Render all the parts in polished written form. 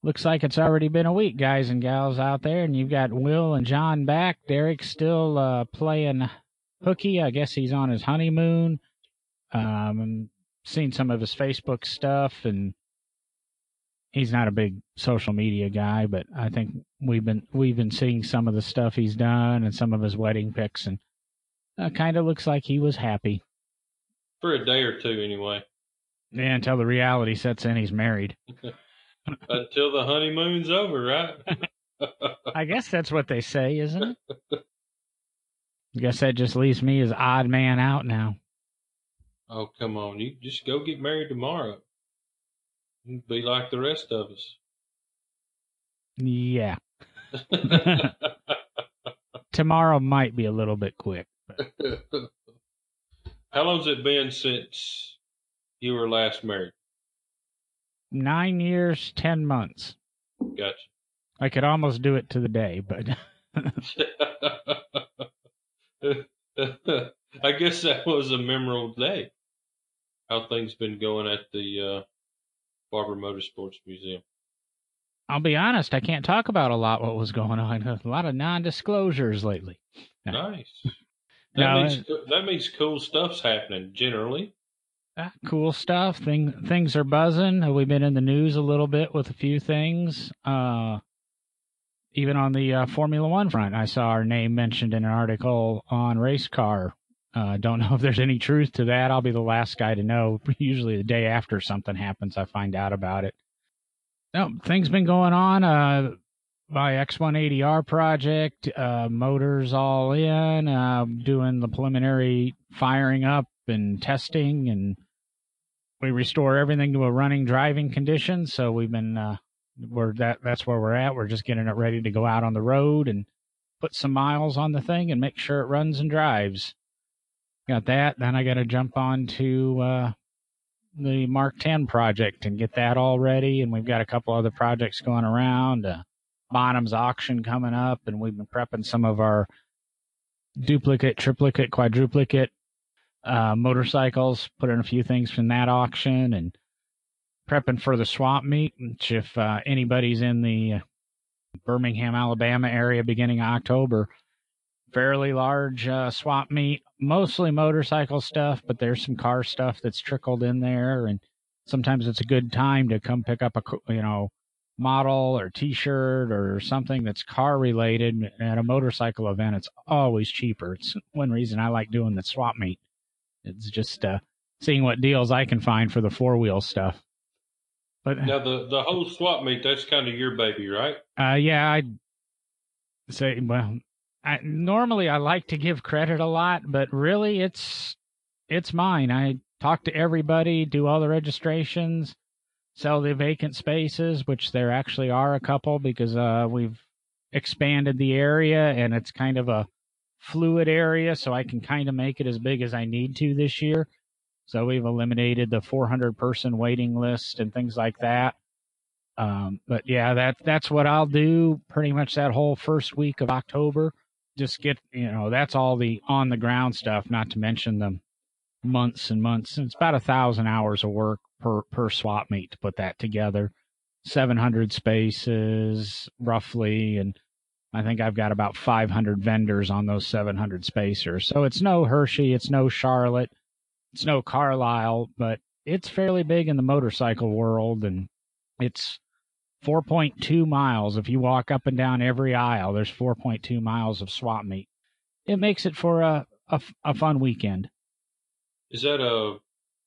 Looks like it's already been a week, guys and gals out there, and you've got Will and John back. Derek's still playing hooky. I guess he's on his honeymoon. And seen some of his Facebook stuff, and he's not a big social media guy, but I think we've been seeing some of the stuff he's done and some of his wedding pics, and kind of looks like he was happy for a day or two, anyway. Yeah, until the reality sets in, he's married. Until the honeymoon's over, right? I guess that's what they say, isn't it? I guess that just leaves me as odd man out now. Oh, come on. You just go get married tomorrow. You'd be like the rest of us. Yeah. Tomorrow might be a little bit quick. But... How long's it been since you were last married? 9 years, 10 months. Gotcha. I could almost do it to the day, but... I guess that was a memorable day. How things been going at the Barber Motorsports Museum? I'll be honest, I can't talk about a lot what was going on. A lot of non-disclosures lately. Nice. That means cool stuff's happening, generally. Cool stuff. Things are buzzing. We've been in the news a little bit with a few things. Even on the Formula One front, I saw our name mentioned in an article on Race Car. Don't know if there's any truth to that. I'll be the last guy to know. Usually the day after something happens, I find out about it. No, things been going on. My X180R project, motors all in, doing the preliminary firing up and testing, and we restore everything to a running driving condition. So we've been, that's where we're at. We're just getting it ready to go out on the road and put some miles on the thing and make sure it runs and drives. Got that. Then I got to jump on to the Mark 10 project and get that all ready. And we've got a couple other projects going around. Bonham's auction coming up, and we've been prepping some of our duplicate, triplicate, quadruplicate motorcycles, putting a few things from that auction, and prepping for the swap meet, which if anybody's in the Birmingham, Alabama area beginning of October, fairly large swap meet, mostly motorcycle stuff, but there's some car stuff that's trickled in there, and sometimes it's a good time to come pick up a model or t-shirt or something that's car related at a motorcycle event. It's always cheaper. It's one reason I like doing the swap meet. It's just seeing what deals I can find for the four-wheel stuff. But now the whole swap meet, that's kind of your baby, right? Yeah, I'd say, well, normally I like to give credit a lot, but really it's mine. I talk to everybody, do all the registrations, sell the vacant spaces, which there actually are a couple because we've expanded the area and it's kind of a fluid area, so I can kind of make it as big as I need to this year. So we've eliminated the 400-person waiting list and things like that. But yeah, that's what I'll do pretty much that whole first week of October. Just get, that's all the on-the-ground stuff, not to mention the months and months. It's about 1,000 hours of work per swap meet to put that together. 700 spaces, roughly, and I think I've got about 500 vendors on those 700 spacers. So it's no Hershey, it's no Charlotte, it's no Carlisle, but it's fairly big in the motorcycle world, and it's 4.2 miles. If you walk up and down every aisle, there's 4.2 miles of swap meet. It makes it for a fun weekend. Is that a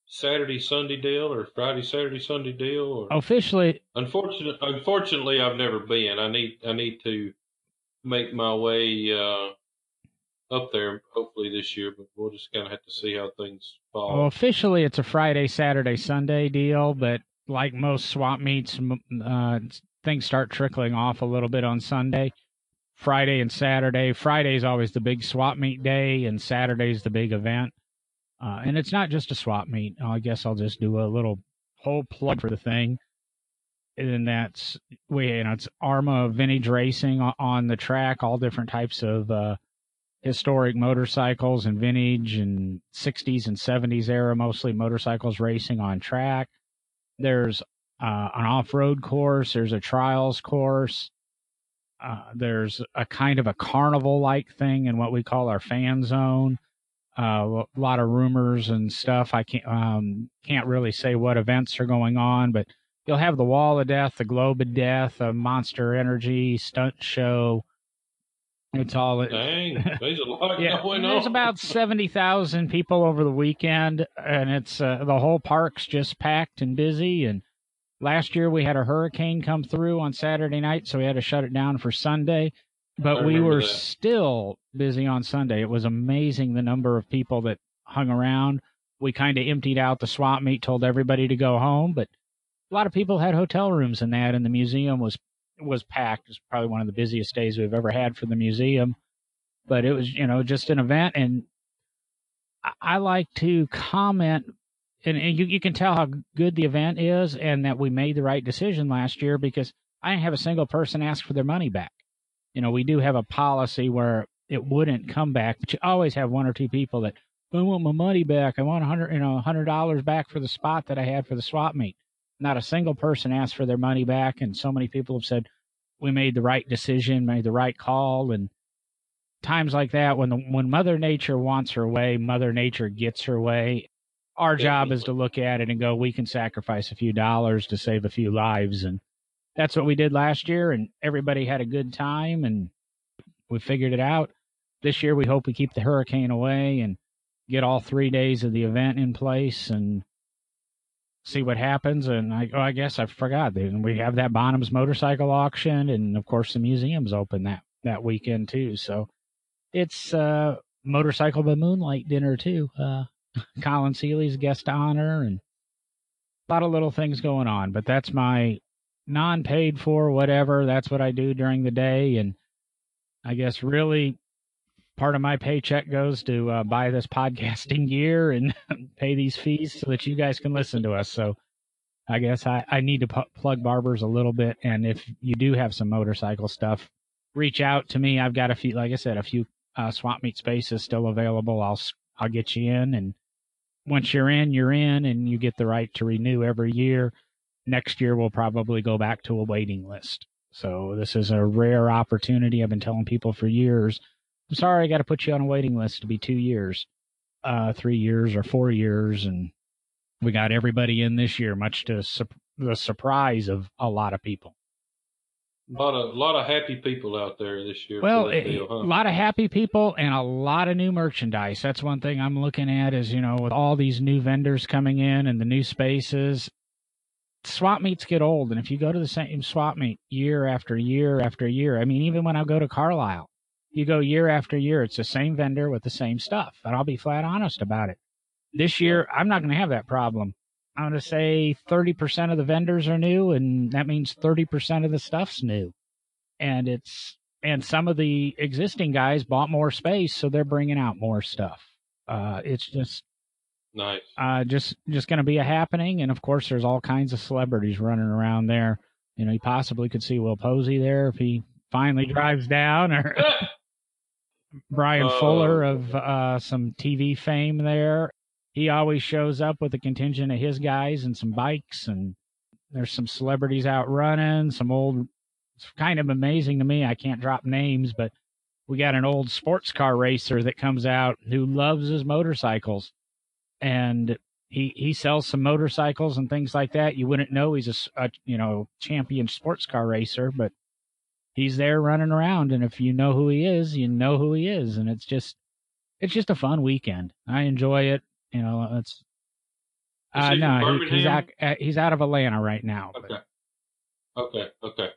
Saturday, Sunday deal or Friday, Saturday, Sunday deal? Or... Officially. Unfortunately, I've never been. I need to make my way up there hopefully this year, but we'll just kind of have to see how things fall. Well, officially, it's a Friday, Saturday, Sunday deal, but like most swap meets, things start trickling off a little bit on Sunday. Friday and Saturday. Friday's always the big swap meet day, and Saturday's the big event. And it's not just a swap meet. I guess I'll just do a little whole plug for the thing. And that's, it's ARMA vintage racing on the track, all different types of historic motorcycles and vintage and 60s and 70s era, mostly motorcycles racing on track. There's an off-road course. There's a trials course. There's a kind of a carnival-like thing in what we call our fan zone. A lot of rumors and stuff. I can't really say what events are going on, but you'll have the Wall of Death, the Globe of Death, a Monster Energy stunt show. It's all. Dang, there's a lot Yeah, going on. there's about 70,000 people over the weekend, and it's the whole park's just packed and busy. And last year we had a hurricane come through on Saturday night, so we had to shut it down for Sunday. But we were still busy on Sunday. It was amazing the number of people that hung around. We kind of emptied out the swap meet, told everybody to go home, but a lot of people had hotel rooms in that, and the museum was packed. It was probably one of the busiest days we've ever had for the museum. But it was, just an event, and I like to comment, and you can tell how good the event is and that we made the right decision last year, because I didn't have a single person ask for their money back. We do have a policy where it wouldn't come back, but you always have one or two people that, I want my money back. I want $100 back for the spot that I had for the swap meet. Not a single person asked for their money back, and so many people have said we made the right decision, made the right call. And times like that, when Mother Nature wants her way, Mother Nature gets her way. Our job is to look at it and go, we can sacrifice a few dollars to save a few lives, and that's what we did last year, and everybody had a good time, and we figured it out. This year, we hope we keep the hurricane away and get all 3 days of the event in place and see what happens. And I guess I forgot. We have that Bonham's motorcycle auction, and, of course, the museum's open that weekend, too. So it's Motorcycle by Moonlight dinner, too. Colin Seeley's guest honor, and a lot of little things going on. But that's my non-paid for whatever. That's what I do during the day. And I guess really part of my paycheck goes to buy this podcasting gear and pay these fees so that you guys can listen to us. So I guess I need to plug Barbers a little bit. And if you do have some motorcycle stuff, reach out to me. I've got a few, like I said, a few swap meet spaces still available. I'll get you in. And once you're in, and you get the right to renew every year. Next year, we'll probably go back to a waiting list. So this is a rare opportunity. I've been telling people for years, I'm sorry, I got to put you on a waiting list to be 2 years, 3 years, or 4 years. And we got everybody in this year, much to the surprise of a lot of people. A lot of happy people out there this year. Well, a lot of happy people and a lot of new merchandise. That's one thing I'm looking at is, with all these new vendors coming in and the new spaces, swap meets get old. And if you go to the same swap meet year after year after year, I mean, even when I go to Carlisle, you go year after year, it's the same vendor with the same stuff. And I'll be flat honest about it. This year, I'm not going to have that problem. I'm going to say 30% of the vendors are new, and that means 30% of the stuff's new. And some of the existing guys bought more space, so they're bringing out more stuff. It's just nice. Just going to be a happening. And of course, there's all kinds of celebrities running around there. You possibly could see Will Posey there if he finally drives down, or Brian Fuller of some TV fame there. He always shows up with a contingent of his guys and some bikes, and there's some celebrities out running, some old, it's kind of amazing to me. I can't drop names, but we got an old sports car racer that comes out who loves his motorcycles, and he sells some motorcycles and things like that. You wouldn't know he's a champion sports car racer, but he's there running around. And if you know who he is, you know who he is. And it's just a fun weekend. I enjoy it. It's he's out of Atlanta right now. Okay. Because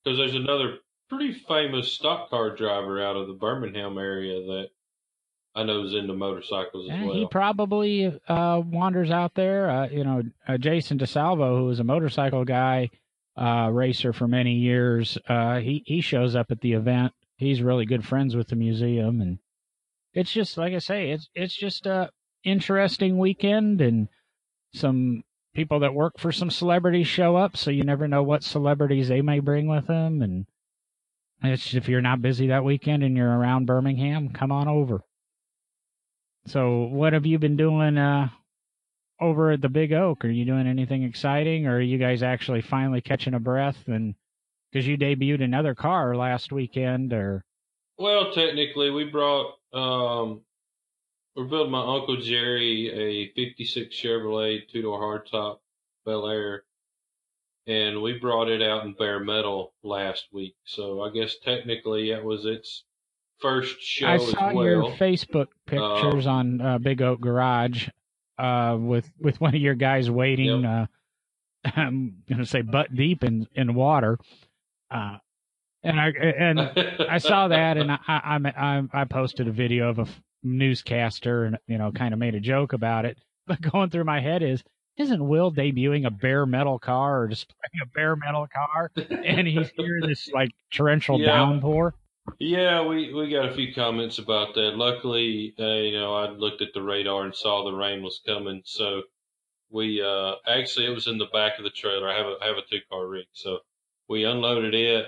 there's another pretty famous stock car driver out of the Birmingham area that I know is into motorcycles as well. He probably wanders out there. Jason DeSalvo, who was a motorcycle guy, racer for many years, he shows up at the event. He's really good friends with the museum, and it's just, like I say, it's just a interesting weekend, and some people that work for some celebrities show up, so you never know what celebrities they may bring with them. And if you're not busy that weekend and you're around Birmingham, come on over. So what have you been doing over at the Big Oak? Are you doing anything exciting, or are you guys actually finally catching a breath? And because you debuted another car last weekend, or Well, technically, we're building my Uncle Jerry a 56 Chevrolet two-door hardtop Bel Air, and we brought it out in bare metal last week. So I guess technically that was its first I show as saw your well. Facebook pictures Um, on Big Oak Garage with one of your guys yep. wading. I'm gonna say butt deep in water. Uh, and I saw that, and I posted a video of a newscaster, and kind of made a joke about it. But going through my head isn't Will debuting a bare metal car or displaying a bare metal car, and he's here in this like torrential Yeah. downpour? Yeah, we got a few comments about that. Luckily, I looked at the radar and saw the rain was coming, so we actually it was in the back of the trailer. I have a two-car rig, so we unloaded it,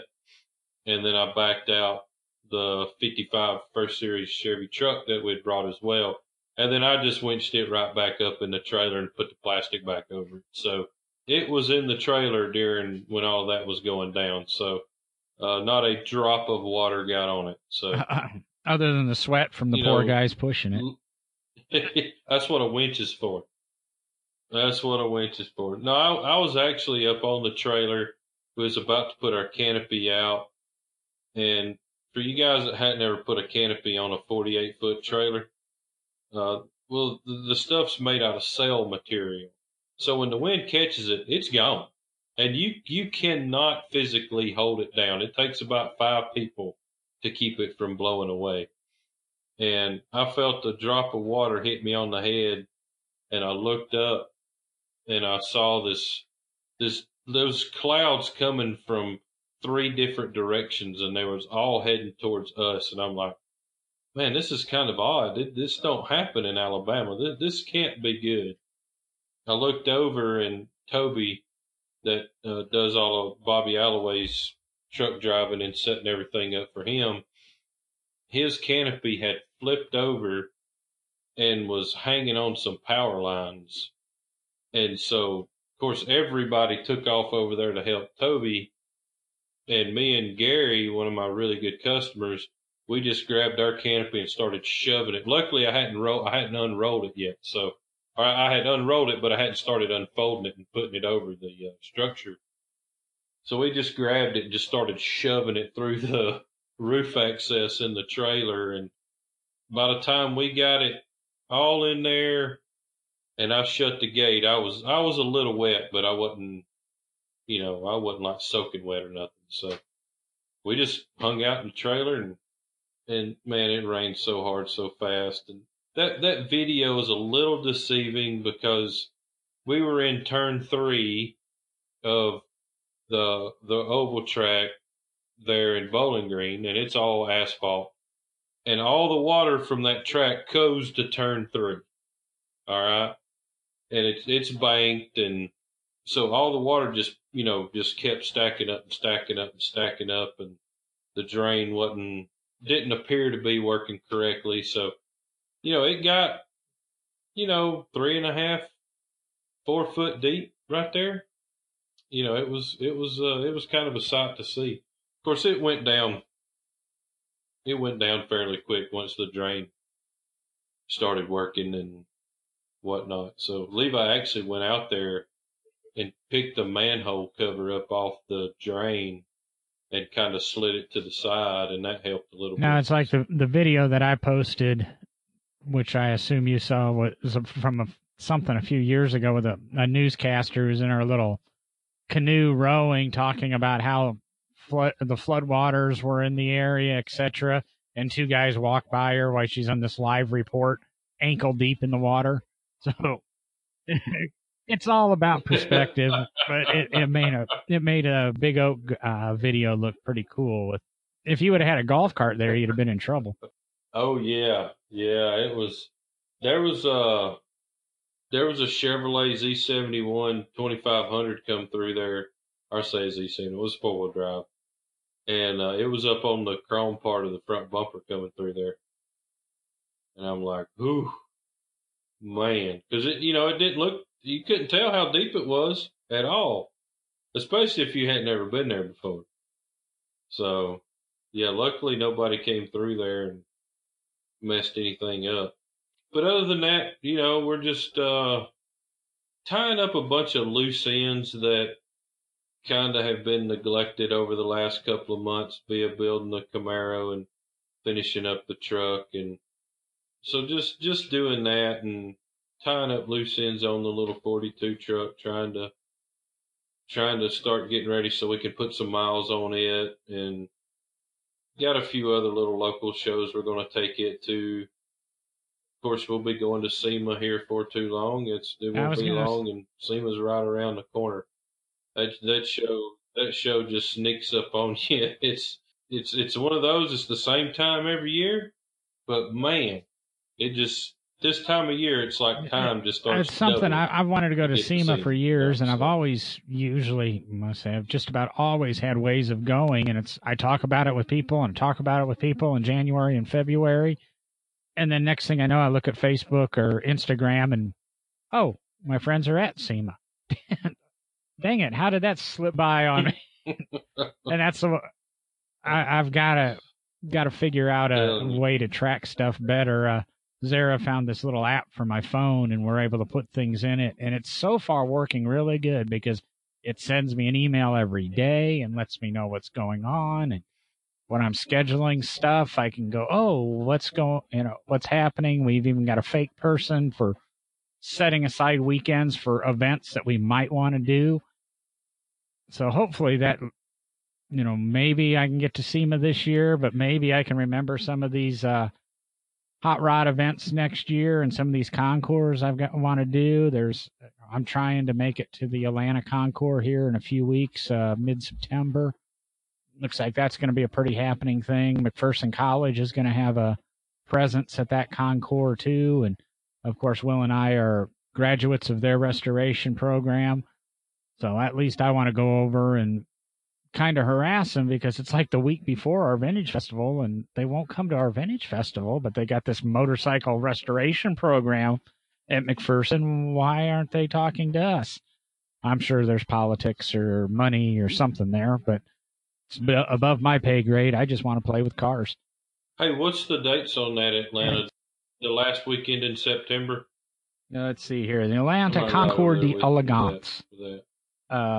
and then I backed out the 55 First Series Chevy truck that we'd brought as well, and then I just winched it right back up in the trailer and put the plastic back over it. So it was in the trailer during when all that was going down. So not a drop of water got on it. So Other than the sweat from the you poor know, guys pushing it. that's what a winch is for. That's what a winch is for. No, I was actually up on the trailer. We was about to put our canopy out, and for you guys that hadn't ever put a canopy on a 48-foot trailer, well, the stuff's made out of sail material. So when the wind catches it, it's gone, and you cannot physically hold it down. It takes about 5 people to keep it from blowing away. And I felt a drop of water hit me on the head, and I looked up and I saw those clouds coming from 3 different directions, and they was all heading towards us. And I'm like, man, this is kind of odd. This don't happen in Alabama. This can't be good. I looked over, and Toby, that does all of Bobby Alloway's truck driving and setting everything up for him, his canopy had flipped over and was hanging on some power lines. And so, of course, everybody took off over there to help Toby. And me and Gary, one of my really good customers, we just grabbed our canopy and started shoving it. Luckily, I hadn't unrolled it yet. So I had unrolled it, but I hadn't started unfolding it and putting it over the structure. So we just grabbed it and just started shoving it through the roof access in the trailer. And by the time we got it all in there, and I shut the gate, I was a little wet, but I wasn't, I wasn't like soaking wet or nothing. So we just hung out in the trailer, and man, it rained so hard, so fast. And that video is a little deceiving because we were in turn 3 of the oval track there in Bowling Green, and it's all asphalt, and all the water from that track goes to turn 3. All right. And it's banked, and so all the water just kept stacking up and stacking up and stacking up, and the drain didn't appear to be working correctly. So it got 3.5, 4 foot deep right there. It was kind of a sight to see. Of course, it went down. It went down fairly quick once the drain started working and whatnot. So Levi actually went out there and picked the manhole cover up off the drain and kind of slid it to the side, and that helped a little Now bit. it's like the video that I posted, which I assume you saw, was from something a few years ago with a newscaster who's in her little canoe rowing, talking about how the floodwaters were in the area, etc. And 2 guys walk by her while she's on this live report, ankle deep in the water. So it's all about perspective, but it made a Big Oak video look pretty cool. If you would have had a golf cart there, you'd have been in trouble. Oh yeah, yeah. There was a Chevrolet Z71 2500 come through there. Or say Z70, it was 4-wheel drive, and it was up on the chrome part of the front bumper coming through there. And I'm like, ooh, man, because it didn't look. You couldn't tell how deep it was at all, especially if you hadn't ever been there before. So, yeah, luckily nobody came through there and messed anything up. But other than that, we're just tying up a bunch of loose ends that kind of have been neglected over the last couple of months, via building the Camaro and finishing up the truck, and so just doing that and tying up loose ends on the little 42 truck, trying to start getting ready so we can put some miles on it, and got a few other little local shows we're going to take it to. Of course, we'll be going to SEMA here for too long. It won't be long, and SEMA's right around the corner. That show just sneaks up on you. It's one of those. It's the same time every year, but man, it just this time of year, it's like time just starts. It's something I've wanted to go to SEMA for years, and I've always I've just about always had ways of going, and I talk about it with people and talk about it with people in January and February, and then next thing I know, I look at Facebook or Instagram, and oh, my friends are at SEMA. Dang it! How did that slip by on me? And that's I've got to figure out a way to track stuff better. Zara found this little app for my phone, and we're able to put things in it, and it's so far working really good because it sends me an email every day and lets me know what's going on. And when I'm scheduling stuff, I can go, oh, what's happening. We've even got a fake person for setting aside weekends for events that we might want to do. So hopefully that, maybe I can get to SEMA this year, but maybe I can remember some of these hot rod events next year and some of these concours want to do. I'm trying to make it to the Atlanta Concours here in a few weeks, mid-September. Looks like that's going to be a pretty happening thing. McPherson College is going to have a presence at that Concours too, and of course Will and I are graduates of their restoration program, so at least I want to go over and kind of harass them because it's like the week before our vintage festival and they won't come to our vintage festival, but they got this motorcycle restoration program at McPherson. Why aren't they talking to us? I'm sure there's politics or money or something there, but it's above my pay grade. I just want to play with cars. Hey, what's the dates on that Atlanta? The last weekend in September? Let's see here. The Atlanta Concours d'Elegance.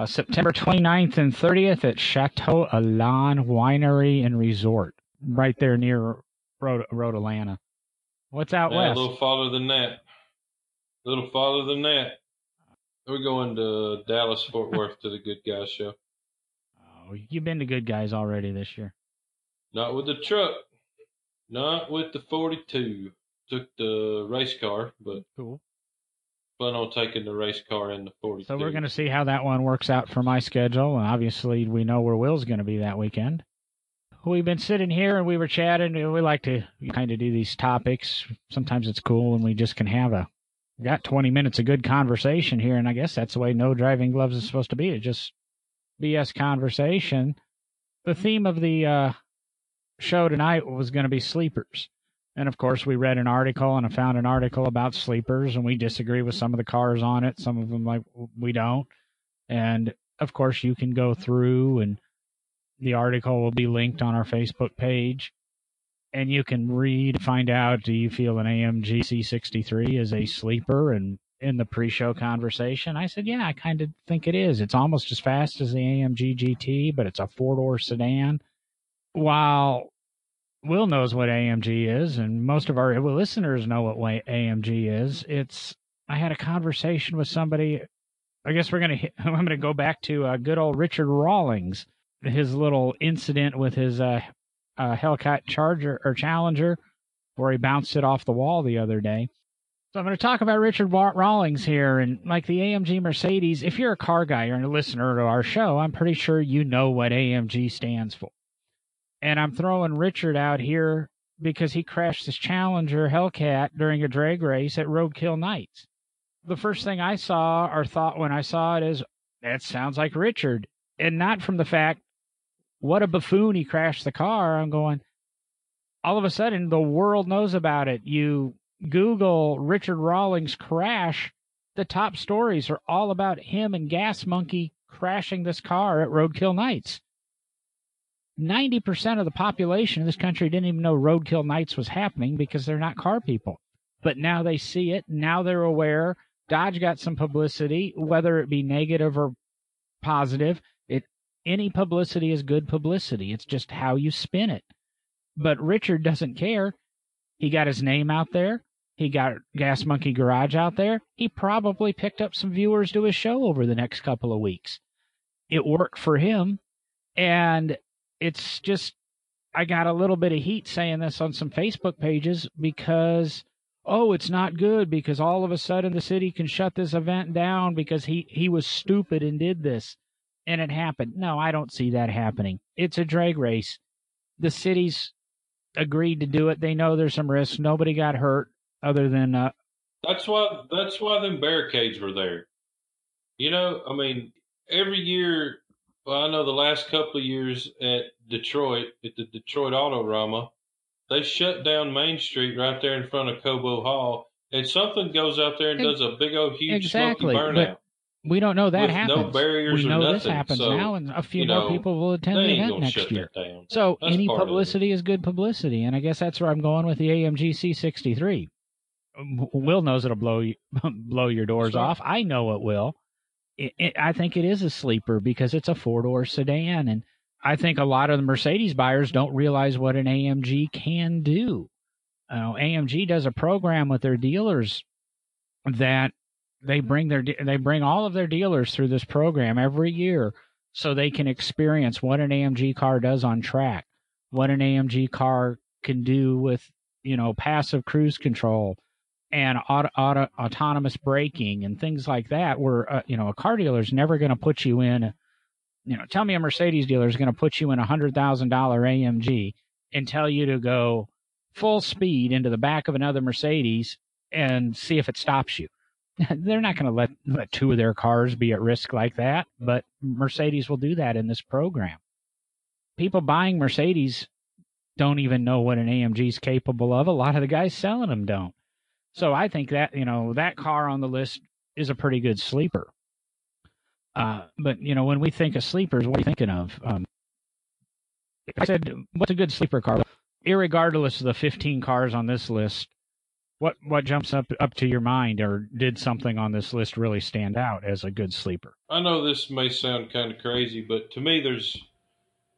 September 29th and 30th at Chateau Elan Winery and Resort, right there near Road Atlanta. What's out west? A little farther than that. We're going to Dallas, Fort Worth to the Good Guys show. Oh, you've been to Good Guys already this year. Not with the truck. Not with the 42. Took the race car, but cool. Plan on taking the race car and the 42. So we're going to see how that one works out for my schedule. And obviously, we know where Will's going to be that weekend. We've been sitting here and we were chatting. We like to kind of do these topics. Sometimes it's cool when we just can we got 20 minutes of good conversation here. And I guess that's the way No Driving Gloves is supposed to be. It's just BS conversation. The theme of the show tonight was going to be sleepers. And, of course, we read an article and I found an article about sleepers, and we disagree with some of the cars on it. Some of them, we don't. And, of course, you can go through, and the article will be linked on our Facebook page. And you can read, find out, do you feel an AMG C63 is a sleeper? And in the pre-show conversation, I said, yeah, I kind of think it is. It's almost as fast as the AMG GT, but it's a four-door sedan. While Will knows what AMG is, and most of our listeners know what AMG is. I had a conversation with somebody. I guess I'm going to go back to good old Richard Rawlings, his little incident with his Hellcat Challenger, where he bounced it off the wall the other day. So I'm going to talk about Richard Rawlings here, and like the AMG Mercedes. If you're a car guy or a listener to our show, I'm pretty sure you know what AMG stands for. And I'm throwing Richard out here because he crashed his Challenger Hellcat during a drag race at Roadkill Nights. The first thing I saw or thought when I saw it is, that sounds like Richard. And not from the fact, what a buffoon, he crashed the car. I'm going, all of a sudden, the world knows about it. You Google Richard Rawlings crash, the top stories are all about him and Gas Monkey crashing this car at Roadkill Nights. 90% of the population of this country didn't even know Roadkill Nights was happening because they're not car people. But now they see it. Now they're aware. Dodge got some publicity, whether it be negative or positive. Any publicity is good publicity. It's just how you spin it. But Richard doesn't care. He got his name out there. He got Gas Monkey Garage out there. He probably picked up some viewers to his show over the next couple of weeks. It worked for him. And it's just, I got a little bit of heat saying this on some Facebook pages because, oh, it's not good because all of a sudden the city can shut this event down because he was stupid and did this. And it happened. No, I don't see that happening. It's a drag race. The city's agreed to do it. They know there's some risks. Nobody got hurt other than That's why them barricades were there. You know, I mean, every year, well, I know the last couple of years at Detroit, at the Detroit Autorama, they shut down Main Street right there in front of Cobo Hall, and something goes out there and does a big old huge exactly, smoky burnout. We don't know that with happens. No barriers we know or nothing. this happens so, now, and a few more people will attend the event next year. So that's any publicity is good publicity, and I guess that's where I'm going with the AMG C63. Will knows it'll blow your doors off. I know it will. I think it is a sleeper because it's a four-door sedan, and I think a lot of the Mercedes buyers don't realize what an AMG can do. AMG does a program with their dealers that they bring all of their dealers through this program every year so they can experience what an AMG car does on track, what an AMG car can do with, passive cruise control and autonomous braking and things like that, where, a car dealer is never going to put you in, tell me a Mercedes dealer is going to put you in a $100,000 AMG and tell you to go full speed into the back of another Mercedes and see if it stops you. They're not going to let two of their cars be at risk like that, but Mercedes will do that in this program. People buying Mercedes don't even know what an AMG is capable of. A lot of the guys selling them don't. So I think that, that car on the list is a pretty good sleeper. But, when we think of sleepers, what are you thinking of? I said, what's a good sleeper car? Irregardless of the 15 cars on this list, what jumps up to your mind, or did something on this list really stand out as a good sleeper? I know this may sound kind of crazy, but to me,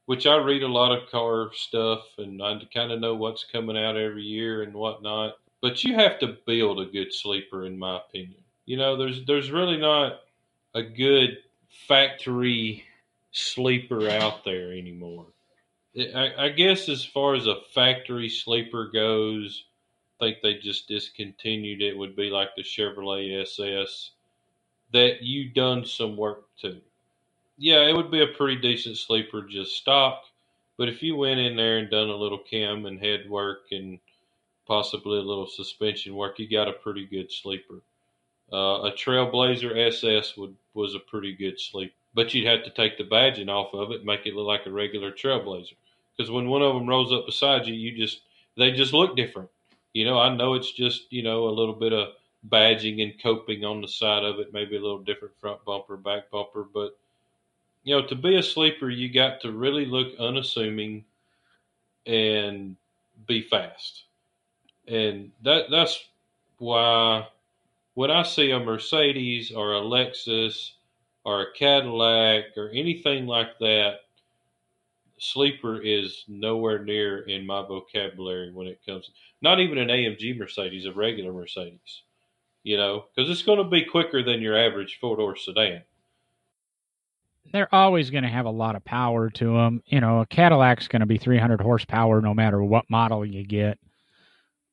which I read a lot of car stuff, and I kind of know what's coming out every year and whatnot. But you have to build a good sleeper, in my opinion. There's really not a good factory sleeper out there anymore. I guess as far as a factory sleeper goes, I think they just discontinued it. Would be like the Chevrolet SS that you done some work to. Yeah, it would be a pretty decent sleeper just stock. But if you went in there and done a little cam and head work and possibly a little suspension work, you got a pretty good sleeper. A Trailblazer SS was a pretty good sleeper, but you'd have to take the badging off of it and make it look like a regular Trailblazer. Because when one of them rolls up beside you, they just look different. I know it's just a little bit of badging and coping on the side of it, maybe a little different front bumper, back bumper, but to be a sleeper, you got to really look unassuming and be fast. And that's why when I see a Mercedes or a Lexus or a Cadillac or anything like that, sleeper is nowhere near in my vocabulary when it comes. Not even an AMG Mercedes, a regular Mercedes, because it's going to be quicker than your average four-door sedan. They're always going to have a lot of power to them. A Cadillac's going to be 300 horsepower no matter what model you get.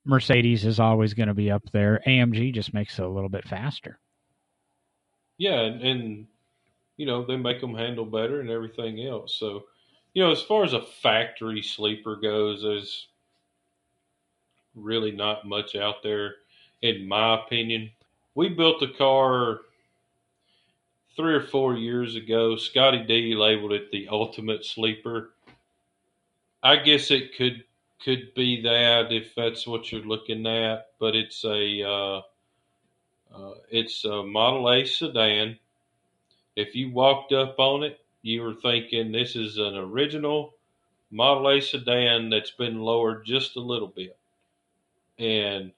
Mercedes is always going to be up there. AMG just makes it a little bit faster. Yeah, and they make them handle better and everything else. So, as far as a factory sleeper goes, there's really not much out there, in my opinion. We built a car 3 or 4 years ago. Scotty D labeled it the ultimate sleeper. I guess it could could be that if that's what you're looking at, but it's a Model A sedan. If you walked up on it, you were thinking this is an original Model A sedan that's been lowered just a little bit. And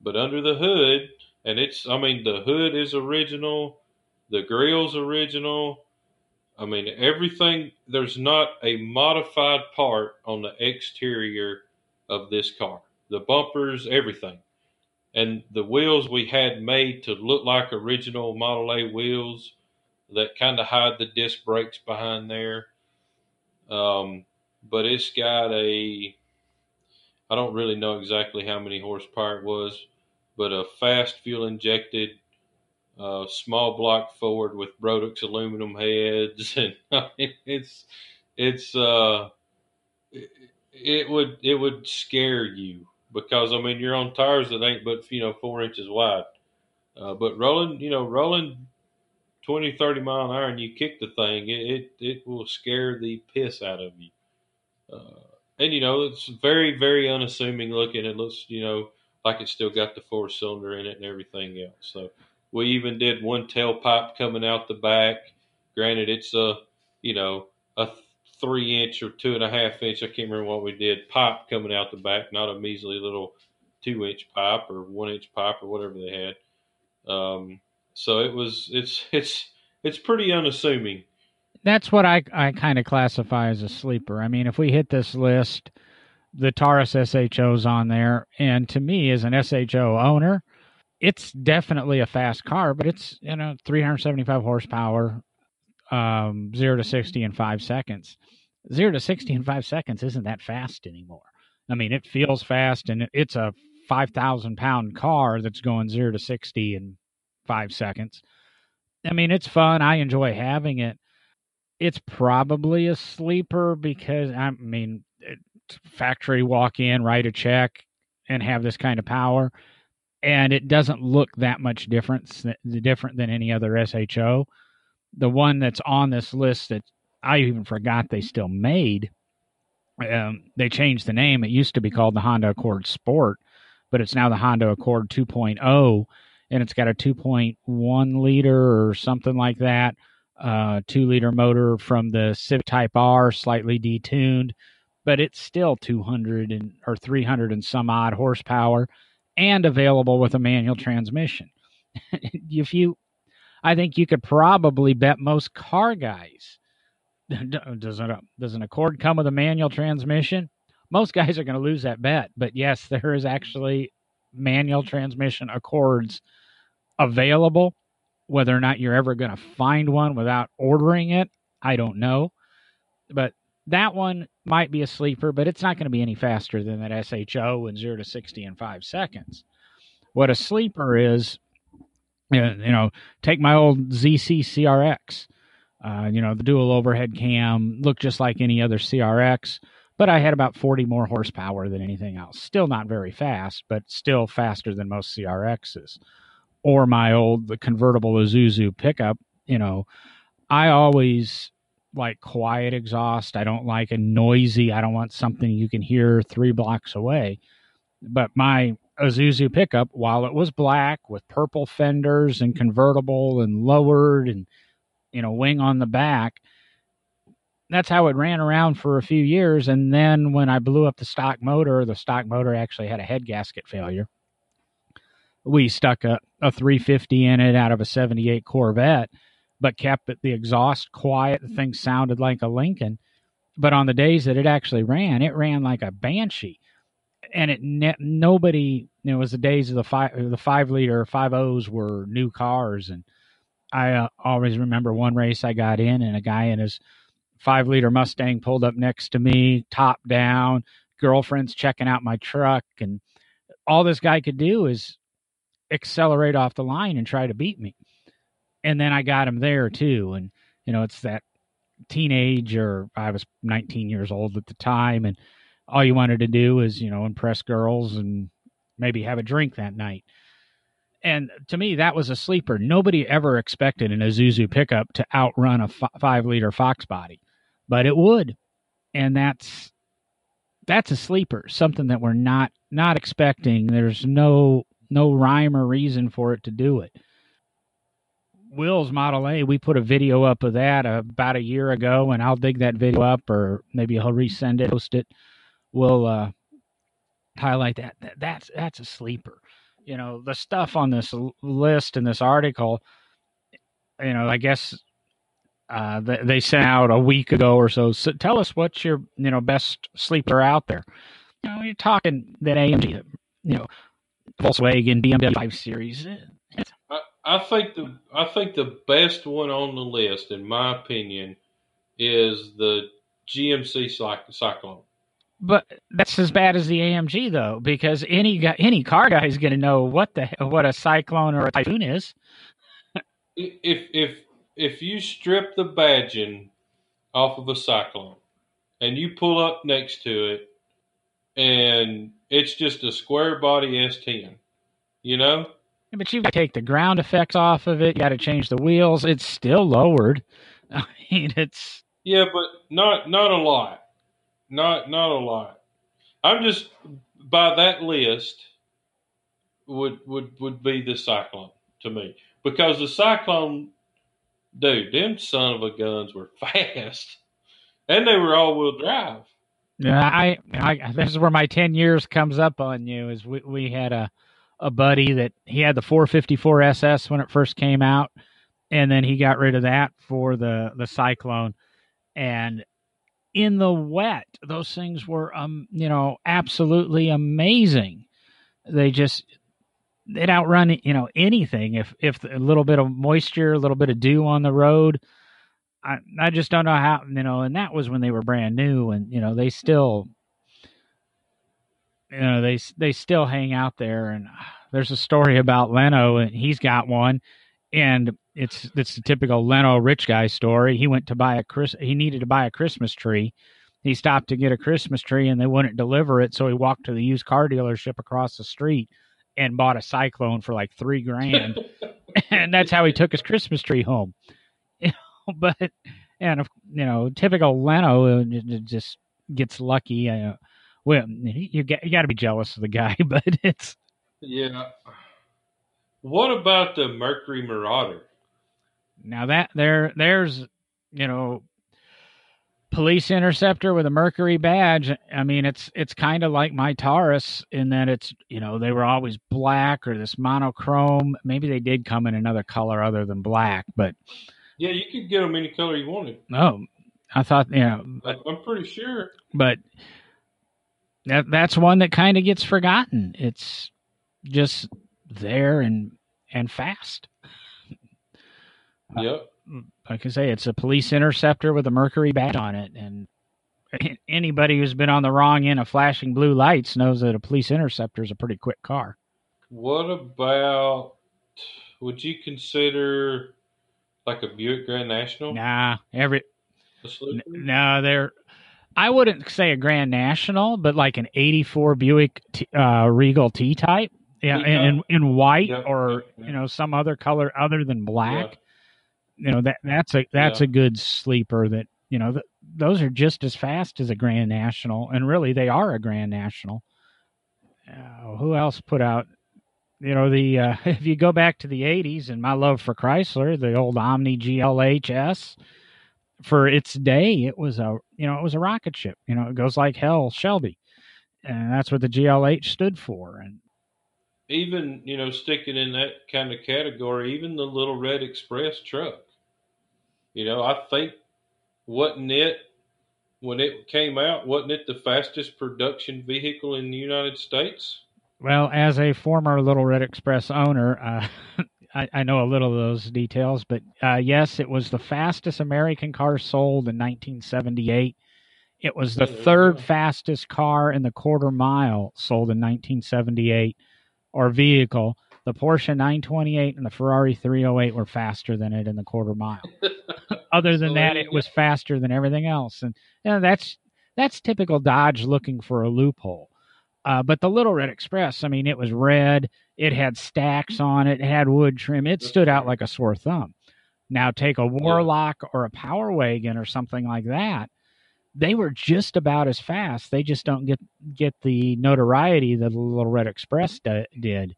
but under the hood, and I mean, the hood is original, the grill's original. I mean, everything, there's not a modified part on the exterior of this car. The bumpers, everything. And the wheels we had made to look like original Model A wheels that kind of hide the disc brakes behind there. But it's got I don't really know exactly how many horsepower it was, but a fast fuel injected small block Ford with Brodix aluminum heads, and I mean, it's it would scare you because I mean you're on tires that ain't but 4 inches wide, but rolling 20, 30 mile an hour and you kick the thing, it will scare the piss out of you. Uh, and it's very, very unassuming looking. It looks, like it's still got the 4 cylinder in it and everything else. So we even did one tailpipe coming out the back. Granted, it's a 3 inch or 2.5 inch. I can't remember what we did. Pipe coming out the back, not a measly little 2 inch pipe or 1 inch pipe or whatever they had. So it's pretty unassuming. That's what I kind of classify as a sleeper. I mean, if we hit this list, the Taurus SHO's on there, and to me, as an SHO owner, it's definitely a fast car, but it's 375 horsepower, 0 to 60 in 5 seconds. 0 to 60 in 5 seconds isn't that fast anymore. I mean, it feels fast, and it's a 5,000-pound car that's going 0 to 60 in 5 seconds. I mean, it's fun. I enjoy having it. It's probably a sleeper because, I mean, factory walk in, write a check, and have this kind of power, and it doesn't look that much different than any other SHO. The one that's on this list that I even forgot they still made, they changed the name. It used to be called the Honda Accord Sport, but it's now the Honda Accord 2.0, and it's got a 2.1 liter or something like that, 2-liter motor from the Civic Type R, slightly detuned, but it's still 200 or 300 and some odd horsepower, and available with a manual transmission. I think you could probably bet most car guys, does an Accord come with a manual transmission? Most guys are going to lose that bet. But yes, there is actually manual transmission Accords available. Whether or not you're ever going to find one without ordering it, I don't know. But that one might be a sleeper, but it's not going to be any faster than that SHO and 0 to 60 in 5 seconds. What a sleeper is, take my old ZC CRX. The dual overhead cam looked just like any other CRX, but I had about 40 more horsepower than anything else. Still not very fast, but still faster than most CRXs. Or my old convertible Isuzu pickup. I always like quiet exhaust. I don't like a noisy. I don't want something you can hear 3 blocks away. But my Isuzu pickup, while it was black with purple fenders and convertible and lowered and wing on the back, that's how it ran around for a few years. And then when I blew up the stock motor actually had a head gasket failure. We stuck a 350 in it out of a 78 Corvette, but kept the exhaust quiet. The thing sounded like a Lincoln. But on the days that it actually ran, it ran like a Banshee. And it was the days of the 5-liter 5.0s were new cars. And I always remember one race I got in, and a guy in his 5-liter Mustang pulled up next to me, top down, girlfriend's checking out my truck, and all this guy could do is accelerate off the line and try to beat me. And then I got him there too. And, it's that teenager. I was 19 years old at the time, and all you wanted to do is, impress girls and maybe have a drink that night. And to me, that was a sleeper. Nobody ever expected an Isuzu pickup to outrun a 5-liter Fox body, but it would. And that's That's a sleeper, something that we're not expecting. There's no rhyme or reason for it to do it. Will's Model A, we put a video up of that about a year ago, and I'll dig that video up, or maybe he'll resend it, post it. We'll highlight that. That's a sleeper. You know, the stuff on this list in this article. You know, I guess they sent out a week ago or so. So tell us what's your best sleeper out there. You know, you're talking that AMG, Volkswagen, BMW 5 Series. I think the best one on the list, in my opinion, is the GMC Cyclone. But that's as bad as the AMG though, because any car guy is going to know what a Cyclone or a Typhoon is. If you strip the badging off of a Cyclone and you pull up next to it, and it's just a square body S10, you know. But you've got to take the ground effects off of it. You got to change the wheels. It's still lowered. I mean, it's but not a lot. Not a lot. I'm just by that list would be the Cyclone to me, because the Cyclone, dude, them son of a guns were fast, and they were all wheel drive. Yeah, this is where my 10 years comes up on you. Is we had a buddy that he had the 454 SS when it first came out, and then he got rid of that for the Cyclone. And in the wet, those things were absolutely amazing. They'd outrun anything if a little bit of moisture, a little bit of dew on the road. I just don't know how, and that was when they were brand new, and they still they still hang out there. And there's a story about Leno, and he's got one, and it's the typical Leno rich guy story. He went to he needed to buy a Christmas tree. He stopped to get a Christmas tree, and they wouldn't deliver it, so he walked to the used car dealership across the street and bought a Cyclone for like $3,000, and that's how he took his Christmas tree home. But typical Leno just gets lucky. Well, you got to be jealous of the guy, but it's What about the Mercury Marauder? Now that there's police interceptor with a Mercury badge. I mean, it's kind of like my Taurus in that it's they were always black or this monochrome. Maybe they did come in another color other than black, but yeah, you could get them any color you wanted. Oh, I thought I'm pretty sure, but that's one that kind of gets forgotten. It's just there and fast. Yep. Like I say, it's a police interceptor with a Mercury badge on it, and anybody who's been on the wrong end of flashing blue lights knows that a police interceptor is a pretty quick car. What about? Would you consider like a Buick Grand National? Nah, I wouldn't say a Grand National, but like an '84 Buick Regal T-Type, in white or some other color other than black. Yeah. That's a good sleeper. That those are just as fast as a Grand National, and really they are a Grand National. Who else put out? If you go back to the '80s and my love for Chrysler, the old Omni GLHS. For its day, it was a rocket ship. It goes like hell, Shelby, and that's what the GLH stood for. And even sticking in that kind of category, even the Little Red Express truck. I think wasn't it when it came out? Wasn't it the fastest production vehicle in the United States? Well, as a former Little Red Express owner, I know a little of those details, but yes, it was the fastest American car sold in 1978. It was the third fastest car in the quarter mile sold in 1978, or vehicle. The Porsche 928 and the Ferrari 308 were faster than it in the quarter mile. Other than that, it was faster than everything else. And that's typical Dodge looking for a loophole. But the Little Red Express, I mean, it was red. It had stacks on it. It had wood trim. It stood out like a sore thumb. Now take a Warlock or a Power Wagon or something like that. they were just about as fast. They just don't get the notoriety that the Little Red Express did.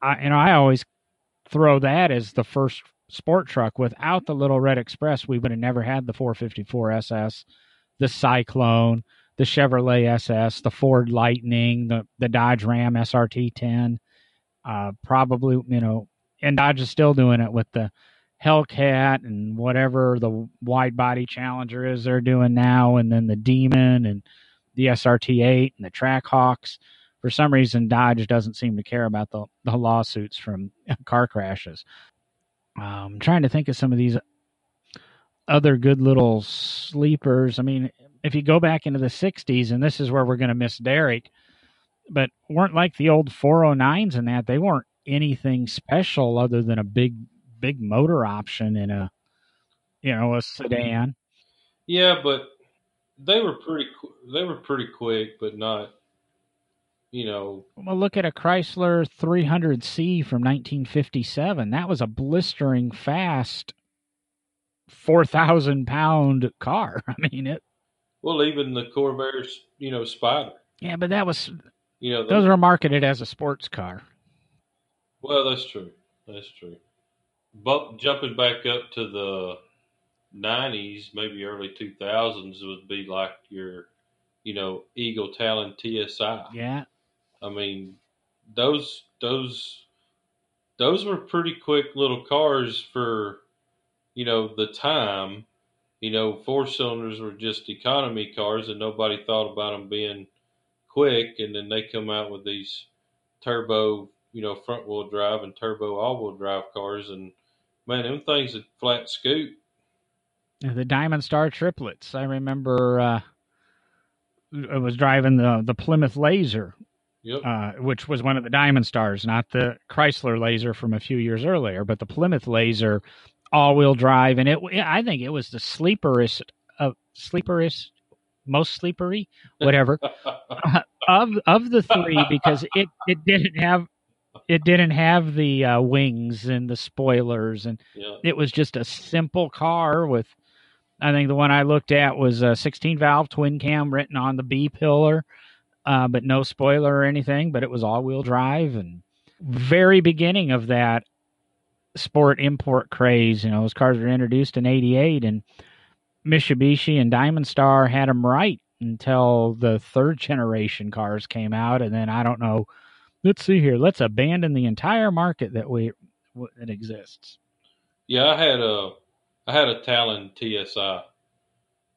I always throw that as the first sport truck. Without the Little Red Express, we would have never had the 454 SS, the Cyclone, the Chevrolet SS, the Ford Lightning, the Dodge Ram SRT 10. Probably, and Dodge is still doing it with the Hellcat and whatever the wide body Challenger is they're doing now, and then the Demon and the SRT8 and the Trackhawks. For some reason, Dodge doesn't seem to care about the lawsuits from car crashes. I'm trying to think of some of these other good little sleepers. I mean, if you go back into the 60s, and this is where we're going to miss Derek, but weren't like the old 409s and that. They weren't anything special other than a big motor option in a sedan. Yeah, but they were pretty quick, but not, Well, look at a Chrysler 300C from 1957. That was a blistering fast 4,000-pound car. I mean it. Well, even the Corvair, Spider. Yeah, but that was those Those. were marketed as a sports car. Well, that's true. That's true. But jumping back up to the '90s, maybe early 2000s, would be like your, Eagle Talon TSI. Yeah. I mean, those were pretty quick little cars for, the time. Four cylinders were just economy cars, and nobody thought about them being quick. And then they come out with these turbo, front wheel drive and turbo all wheel drive cars, and man, them things would flat scoot. The Diamond Star triplets. I remember I was driving the Plymouth Laser, Yep. which was one of the Diamond Stars, not the Chrysler Laser from a few years earlier, but the Plymouth Laser, all-wheel drive, and I think it was the sleeperiest, most sleepery, whatever, of the three, because it didn't have the wings and the spoilers, and Yeah. it was just a simple car with. I think the one I looked at was a 16 valve twin cam written on the B pillar, but no spoiler or anything. But it was all wheel drive, and very beginning of that sport import craze. Those cars were introduced in '88, and Mitsubishi and Diamond Star had them right until the third generation cars came out, and then I don't know. Let's see here. Let's abandon the entire market that exists. Yeah, I had a Talon TSI,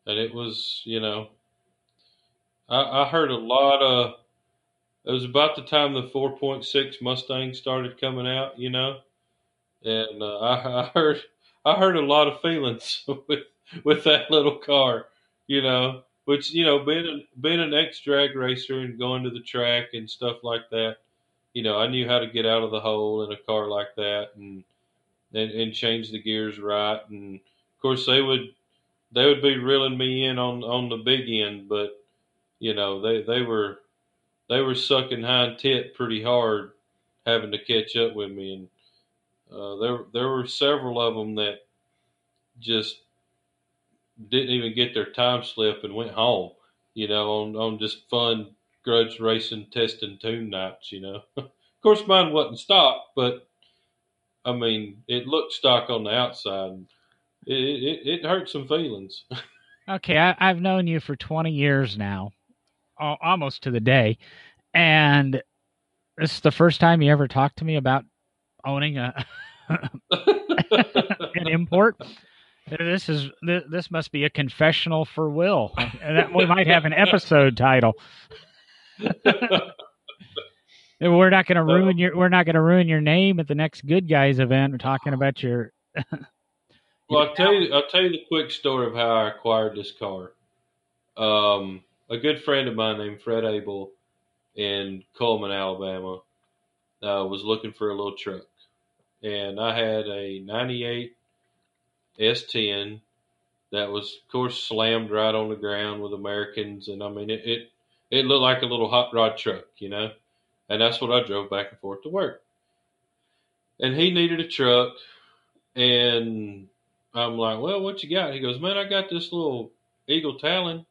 and it was, I heard a lot of. It was about the time the 4.6 Mustang started coming out, and I heard a lot of feelings with that little car, which being an ex drag racer and going to the track and stuff like that, I knew how to get out of the hole in a car like that and change the gears right, and of course they would be reeling me in on the big end, but they were sucking hind tit pretty hard, having to catch up with me, and there were several of them that just didn't even get their time slip and went home, on just fun grudge racing testing tune nights, Of course, mine wasn't stock, but I mean, it looked stock on the outside. It hurt some feelings. Okay, I've known you for 20 years now, almost to the day, and this is the first time you ever talked to me about owning an import. This must be a confessional for Will. We might have an episode title. We're not going to ruin your name at the next Good Guys event. We're talking about your. Well, I'll tell you the quick story of how I acquired this car. A good friend of mine named Fred Abel in Coleman, Alabama, was looking for a little truck, and I had a '98 S10 that was, of course, slammed right on the ground with Americans, and I mean it looked like a little hot rod truck, and that's what I drove back and forth to work. And he needed a truck, and I'm like, well, what you got? He goes, man, I got this little Eagle Talon.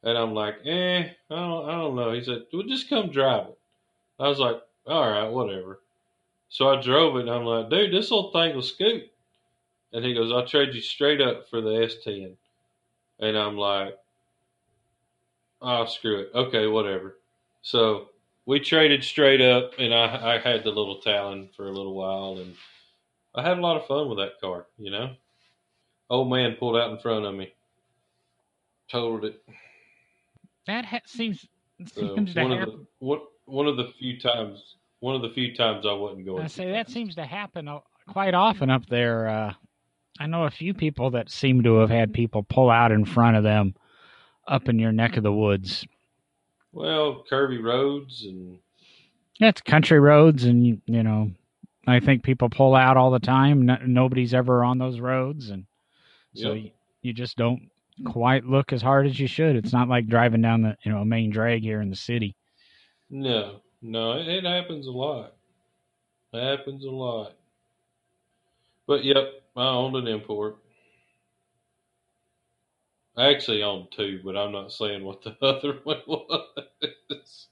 And I'm like, I don't know. He said, well, just come drive it. I was like, all right, whatever. So I drove it, and I'm like, dude, this little thing will scoot. And he goes, I'll trade you straight up for the S10. And I'm like, oh, screw it. Okay, whatever. So we traded straight up, and I had the little Talon for a little while, and I had a lot of fun with that car, you know? Old man pulled out in front of me, totaled it. That So seems to happen. one of the few times I wasn't I going too say that fast. seems to happen quite often up there. I know a few people that seem to have had people pull out in front of them up in your neck of the woods. Well, curvy roads and Yeah, it's country roads, and I think people pull out all the time. Nobody's ever on those roads, and so yep. you just don't quite look as hard as you should. It's not like driving down the main drag here in the city. No, no, it happens a lot. It happens a lot. But yep, I owned an import. I actually owned two, but I'm not saying what the other one was.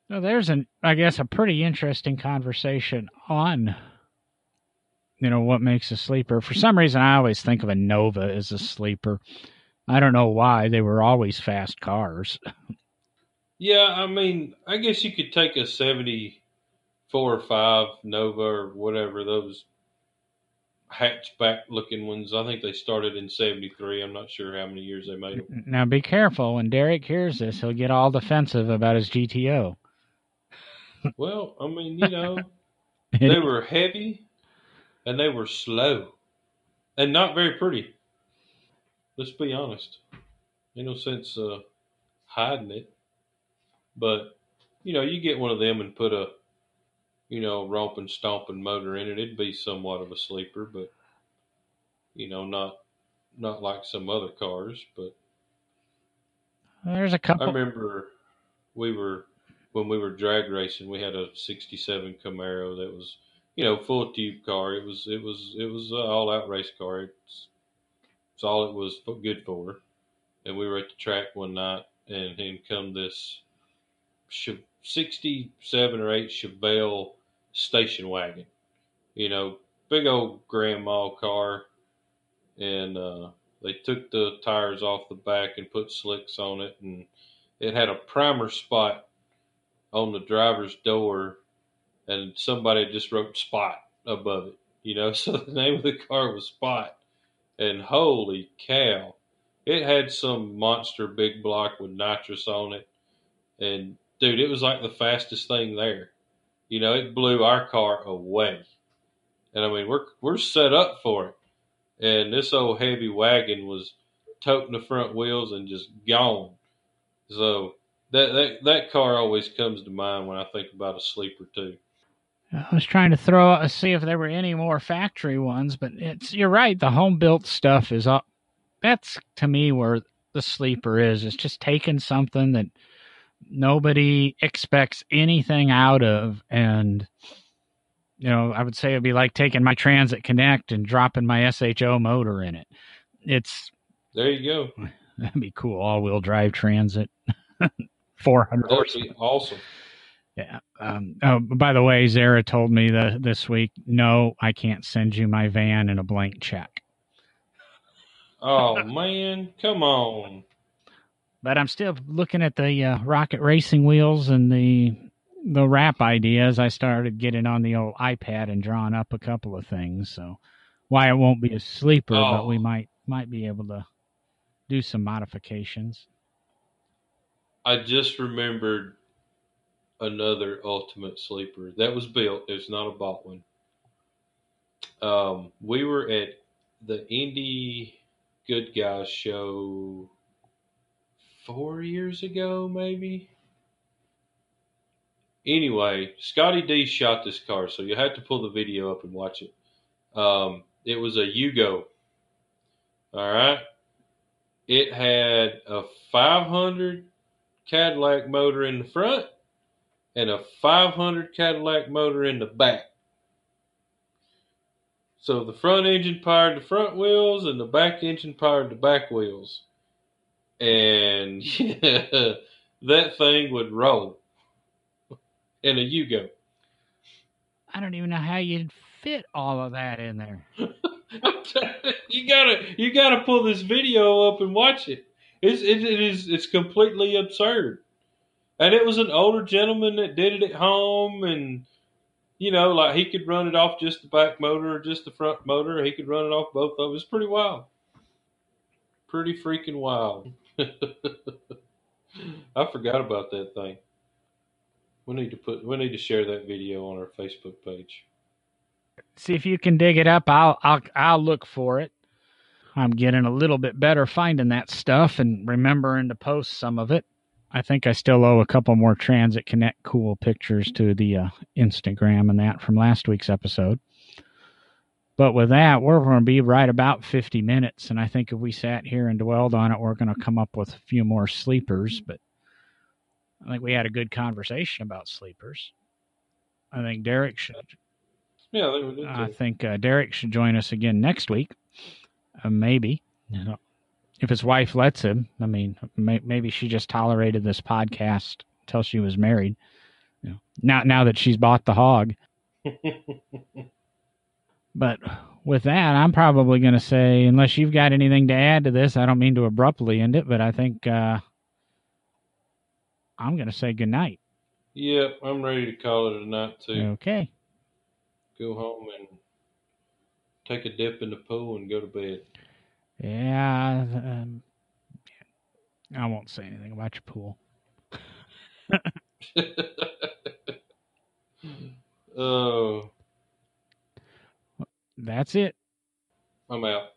So there's I guess, a pretty interesting conversation on what makes a sleeper. For some reason, I always think of a Nova as a sleeper. I don't know why. They were always fast cars. Yeah, I mean, I guess you could take a 74 or 5 Nova or whatever, those hatchback looking ones. I think they started in 73. I'm not sure how many years they made them. Now, be careful. When Derek hears this, he'll get all defensive about his GTO. Well, I mean, It they is. were heavy and they were slow and not very pretty. Let's be honest. Ain't no sense hiding it. But, you get one of them and put a, romping, stomping motor in it. It'd be somewhat of a sleeper, but, not like some other cars. But There's a I couple. remember we were when we were drag racing. We had a '67 Camaro that was, full tube car. It was an all out race car. It's all it was good for. And we were at the track one night, and in come this 67 or 8 Chevelle station wagon. You know, big old grandma car, and they took the tires off the back and put slicks on it, and it had a primer spot on the driver's door, and somebody just wrote Spot above it. So the name of the car was Spot, and holy cow, it had some monster big block with nitrous on it, and dude, it was like the fastest thing there. It blew our car away, and I mean we're set up for it, and this old heavy wagon was toting the front wheels and just gone. So that car always comes to mind when I think about a sleeper too. I was trying to see if there were any more factory ones, but you're right. The home built stuff is up. That's to me where the sleeper is. It's just taking something that nobody expects anything out of, and I would say it'd be like taking my Transit Connect and dropping my SHO motor in it. It's There you go. That'd be cool. All wheel drive Transit, 400 That'd be horsepower. awesome. Yeah. Oh, by the way, Zara told me this week, no, I can't send you my van in a blank check. Oh man, come on. But I'm still looking at the rocket racing wheels and the wrap ideas. I started getting on the old iPad and drawing up a couple of things. So why it won't be a sleeper, but we Oh, might be able to do some modifications. I just remembered another ultimate sleeper that was built. It's not a bought one. We were at the Indie Good Guys show 4 years ago, maybe. Anyway, Scotty D shot this car, so you had to pull the video up and watch it. It was a Yugo. All right. It had a 500 Cadillac motor in the front and a 500 Cadillac motor in the back. So the front engine powered the front wheels, and the back engine powered the back wheels. And that thing would roll in a Yugo. I don't even know how you'd fit all of that in there. You gotta pull this video up and watch it. It's completely absurd. And it was an older gentleman that did it at home, and like he could run it off just the back motor or just the front motor. He could run it off both of them. It's pretty wild. Pretty freaking wild. I forgot about that thing. We need to share that video on our Facebook page. See if you can dig it up. I'll look for it. I'm getting a little bit better finding that stuff and remembering to post some of it. I think I still owe a couple more Transit Connect cool pictures to the Instagram and that from last week's episode. But with that, we're going to be right about 50 minutes. And I think if we sat here and dwelled on it, we're going to come up with a few more sleepers. But I think we had a good conversation about sleepers. I think Derek should. Yeah, I think we did. I think Derek should join us again next week. Maybe. If his wife lets him. I mean, maybe she just tolerated this podcast until she was married. Now that she's bought the hog. But with that, I'm probably going to say, unless you've got anything to add to this, I don't mean to abruptly end it, but I think I'm going to say goodnight. Yep, I'm ready to call it a night too. Okay. Go home and take a dip in the pool and go to bed. Yeah, I won't say anything about your pool. Oh. That's it. I'm out.